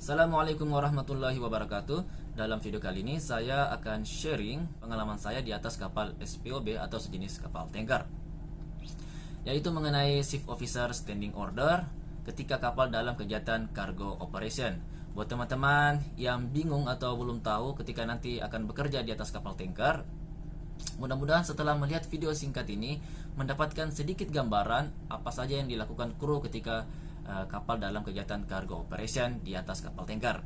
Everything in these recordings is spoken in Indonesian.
Assalamualaikum warahmatullahi wabarakatuh. Dalam video kali ini saya akan sharing pengalaman saya di atas kapal SPOB atau sejenis kapal tanker, yaitu mengenai Chief Officer Standing Order ketika kapal dalam kegiatan cargo operation. Buat teman-teman yang bingung atau belum tahu ketika nanti akan bekerja di atas kapal tanker, mudah-mudahan setelah melihat video singkat ini mendapatkan sedikit gambaran apa saja yang dilakukan kru ketika kapal dalam kegiatan cargo operation di atas kapal tanker.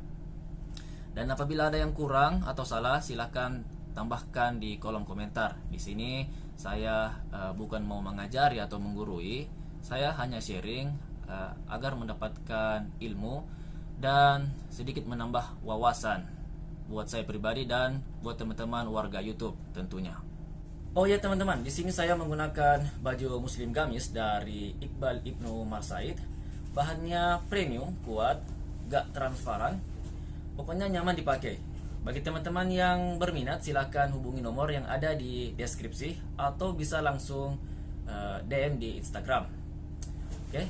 Dan apabila ada yang kurang atau salah, silahkan tambahkan di kolom komentar. Di sini saya bukan mau mengajari atau menggurui, saya hanya sharing agar mendapatkan ilmu dan sedikit menambah wawasan buat saya pribadi dan buat teman-teman warga YouTube tentunya. Oh ya teman-teman, di sini saya menggunakan baju muslim gamis dari Iqbal Ibnu Marsaid. Bahannya premium, kuat, gak transparan, pokoknya nyaman dipakai. Bagi teman-teman yang berminat, silahkan hubungi nomor yang ada di deskripsi atau bisa langsung DM di Instagram. Oke,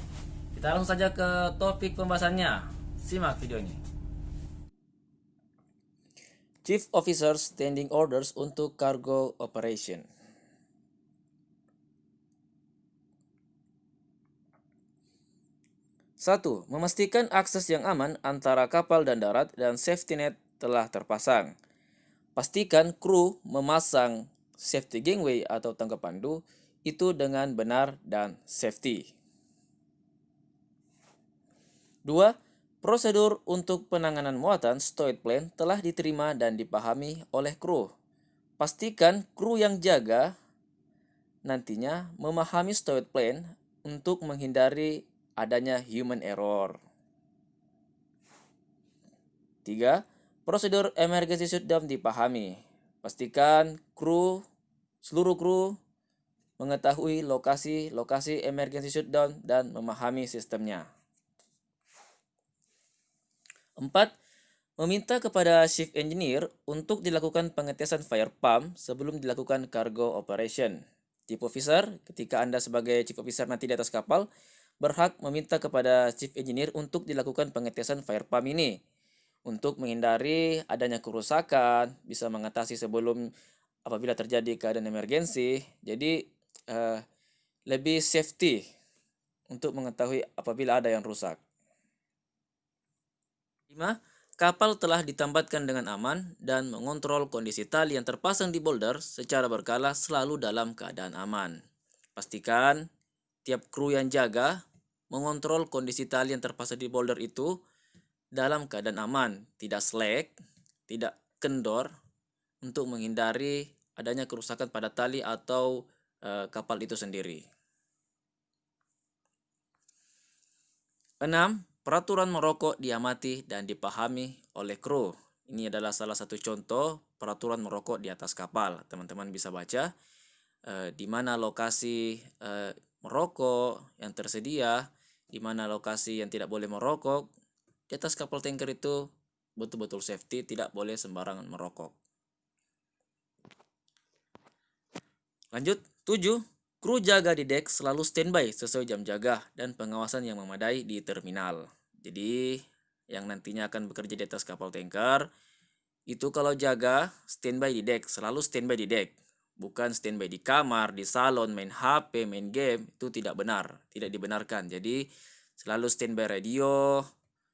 kita langsung saja ke topik pembahasannya. Simak video ini. Chief Officer Standing Orders untuk Cargo Operation. 1. Memastikan akses yang aman antara kapal dan darat dan safety net telah terpasang. Pastikan kru memasang safety gangway atau tangga pandu itu dengan benar dan safety. 2. Prosedur untuk penanganan muatan stowage plan telah diterima dan dipahami oleh kru. Pastikan kru yang jaga nantinya memahami stowage plan untuk menghindari adanya human error. 3. Prosedur emergency shutdown dipahami. Pastikan seluruh kru mengetahui lokasi emergency shutdown dan memahami sistemnya. 4. Meminta kepada Chief Engineer untuk dilakukan pengetesan fire pump sebelum dilakukan cargo operation. Chief Officer, ketika Anda sebagai Chief Officer nanti di atas kapal, berhak meminta kepada Chief Engineer untuk dilakukan pengetesan fire pump ini untuk menghindari adanya kerusakan, bisa mengatasi sebelum apabila terjadi keadaan emergensi. Jadi lebih safety untuk mengetahui apabila ada yang rusak. 5. Kapal telah ditambatkan dengan aman dan mengontrol kondisi tali yang terpasang di boulder secara berkala selalu dalam keadaan aman. Pastikan tiap kru yang jaga mengontrol kondisi tali yang terpasang di boulder itu dalam keadaan aman, tidak slack, tidak kendor, untuk menghindari adanya kerusakan pada tali atau kapal itu sendiri. 6. Peraturan merokok diamati dan dipahami oleh kru. Ini adalah salah satu contoh peraturan merokok di atas kapal. Teman-teman bisa baca di mana lokasi merokok yang tersedia, di mana lokasi yang tidak boleh merokok. Di atas kapal tanker itu betul-betul safety, tidak boleh sembarangan merokok. Lanjut, 7. Kru jaga di dek selalu standby sesuai jam jaga dan pengawasan yang memadai di terminal. Jadi, yang nantinya akan bekerja di atas kapal tanker, itu kalau jaga standby di dek, selalu standby di dek. Bukan standby di kamar, di salon, main HP, main game, itu tidak benar, tidak dibenarkan. Jadi, selalu standby radio,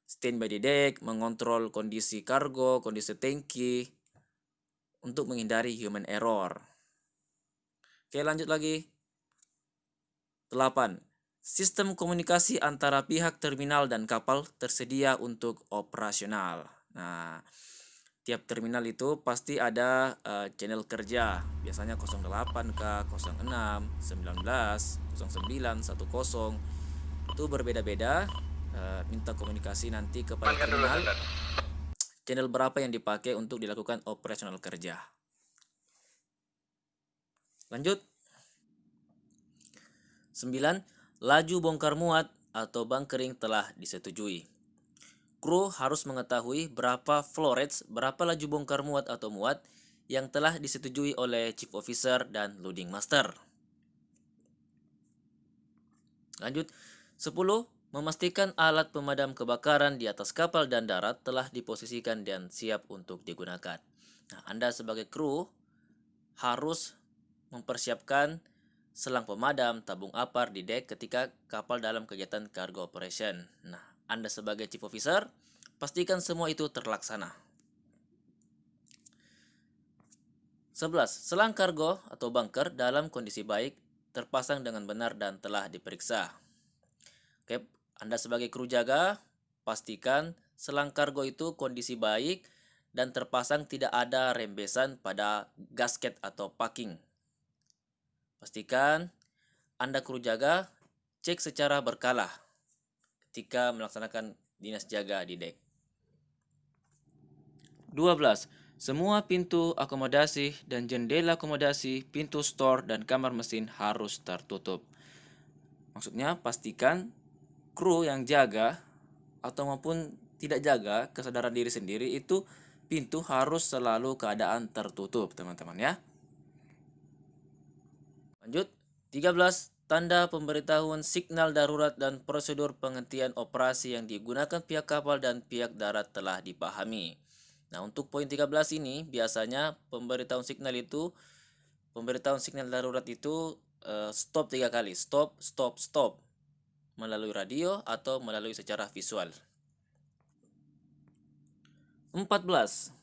standby di dek, mengontrol kondisi kargo, kondisi tangki, untuk menghindari human error. Oke, lanjut lagi. 8. Sistem komunikasi antara pihak terminal dan kapal tersedia untuk operasional. Nah, tiap terminal itu pasti ada channel kerja. Biasanya 08K, 06, 19, 09, 10. Itu berbeda-beda. Minta komunikasi nanti kepada terminal. Channel berapa yang dipakai untuk dilakukan operasional kerja. Lanjut. 9. Laju bongkar muat atau bunkering telah disetujui. Kru harus mengetahui berapa flow rates, berapa laju bongkar muat atau muat yang telah disetujui oleh Chief Officer dan Loading Master. Lanjut. 10. Memastikan alat pemadam kebakaran di atas kapal dan darat telah diposisikan dan siap untuk digunakan. Nah, Anda sebagai kru harus mempersiapkan selang pemadam, tabung apar di dek ketika kapal dalam kegiatan cargo operation. Nah, Anda sebagai chief officer, pastikan semua itu terlaksana. 11. Selang kargo atau bunker dalam kondisi baik, terpasang dengan benar dan telah diperiksa. Oke, Anda sebagai kru jaga, pastikan selang kargo itu kondisi baik dan terpasang, tidak ada rembesan pada gasket atau packing. Pastikan Anda kru jaga cek secara berkala ketika melaksanakan dinas jaga di dek. 12. Semua pintu akomodasi dan jendela akomodasi, pintu store dan kamar mesin harus tertutup. Maksudnya pastikan kru yang jaga atau maupun tidak jaga kesadaran diri sendiri itu pintu harus selalu keadaan tertutup, teman-teman ya. Lanjut, 13. Tanda pemberitahuan signal darurat dan prosedur penghentian operasi yang digunakan pihak kapal dan pihak darat telah dipahami. Nah, untuk poin 13 ini biasanya pemberitahuan signal darurat itu stop 3 kali. Stop, stop, stop. Melalui radio atau melalui secara visual. 14.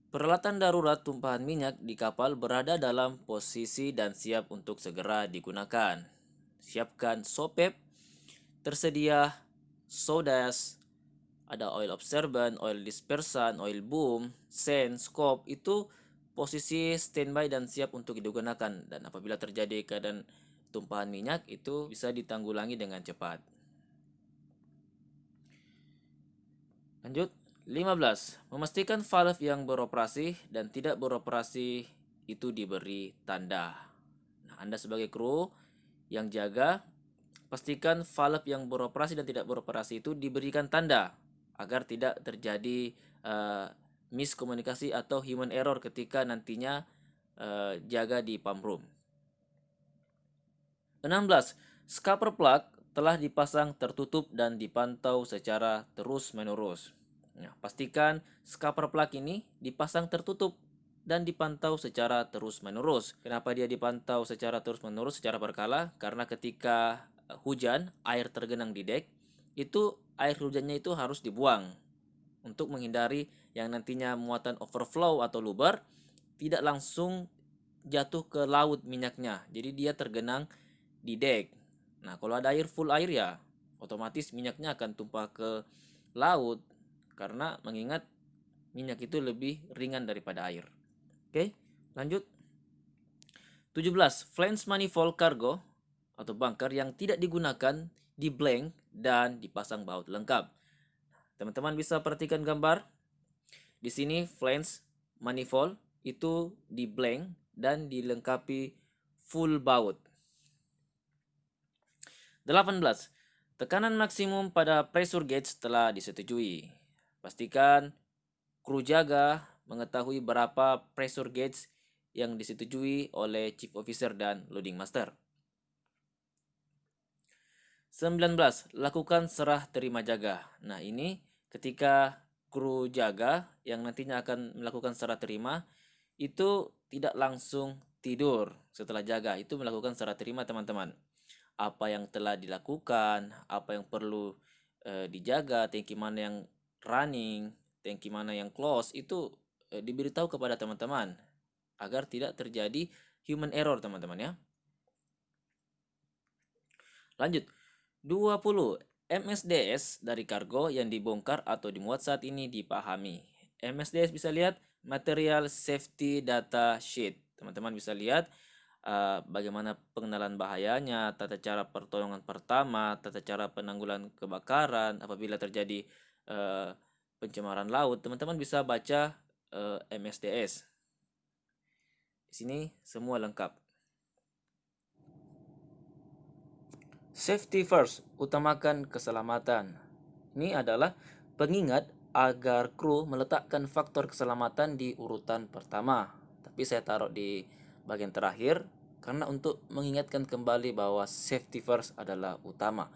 Peralatan darurat tumpahan minyak di kapal berada dalam posisi dan siap untuk segera digunakan. Siapkan sopep, tersedia sodas, ada oil absorbent, oil dispersan, oil boom, sen, scope, itu posisi standby dan siap untuk digunakan. Dan apabila terjadi keadaan tumpahan minyak, itu bisa ditanggulangi dengan cepat. Lanjut, 15. Memastikan valve yang beroperasi dan tidak beroperasi itu diberi tanda. Nah, Anda sebagai kru yang jaga, pastikan valve yang beroperasi dan tidak beroperasi itu diberikan tanda agar tidak terjadi miskomunikasi atau human error ketika nantinya jaga di pump room. 16. Scupper plug telah dipasang tertutup dan dipantau secara terus-menerus. Nah, pastikan scupper plug ini dipasang tertutup dan dipantau secara terus-menerus. Kenapa dia dipantau secara terus-menerus, secara berkala? Karena ketika hujan, air tergenang di dek, itu air hujannya itu harus dibuang untuk menghindari yang nantinya muatan overflow atau luber tidak langsung jatuh ke laut minyaknya. Jadi dia tergenang di dek. Nah, kalau ada air, full air ya otomatis minyaknya akan tumpah ke laut karena mengingat minyak itu lebih ringan daripada air. Oke, lanjut. 17. Flange manifold cargo atau bunker yang tidak digunakan di blank dan dipasang baut lengkap. Teman-teman bisa perhatikan gambar. Di sini flange manifold itu di blank dan dilengkapi full baut. 18. Tekanan maksimum pada pressure gauge telah disetujui. Pastikan kru jaga mengetahui berapa pressure gauge yang disetujui oleh chief officer dan loading master. 19. Lakukan serah terima jaga. Nah, ini ketika kru jaga yang nantinya akan melakukan serah terima itu tidak langsung tidur setelah jaga, itu melakukan serah terima, teman-teman. Apa yang telah dilakukan, apa yang perlu dijaga, tangki mana yang running, tangki mana yang close, itu diberitahu kepada teman-teman agar tidak terjadi human error, teman-teman ya. Lanjut, 20. MSDS dari kargo yang dibongkar atau dimuat saat ini dipahami. MSDS bisa lihat Material Safety Data Sheet. Teman-teman bisa lihat bagaimana pengenalan bahayanya, tata cara pertolongan pertama, tata cara penanggulangan kebakaran apabila terjadi pencemaran laut. Teman-teman bisa baca MSDS. Di sini semua lengkap. Safety first, utamakan keselamatan. Ini adalah pengingat agar kru meletakkan faktor keselamatan di urutan pertama. Tapi saya taruh di bagian terakhir karena untuk mengingatkan kembali bahwa safety first adalah utama.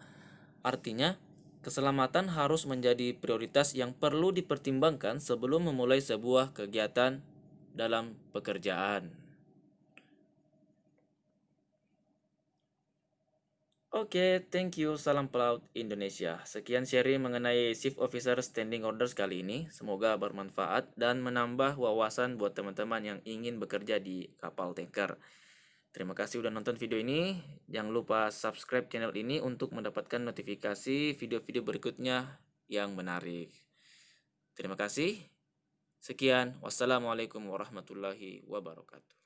Artinya, keselamatan harus menjadi prioritas yang perlu dipertimbangkan sebelum memulai sebuah kegiatan dalam pekerjaan. Oke, thank you. Salam pelaut Indonesia. Sekian sharing mengenai Shift Officer Standing Orders kali ini. Semoga bermanfaat dan menambah wawasan buat teman-teman yang ingin bekerja di kapal tanker. Terima kasih udah nonton video ini. Jangan lupa subscribe channel ini untuk mendapatkan notifikasi video-video berikutnya yang menarik. Terima kasih. Sekian. Wassalamualaikum warahmatullahi wabarakatuh.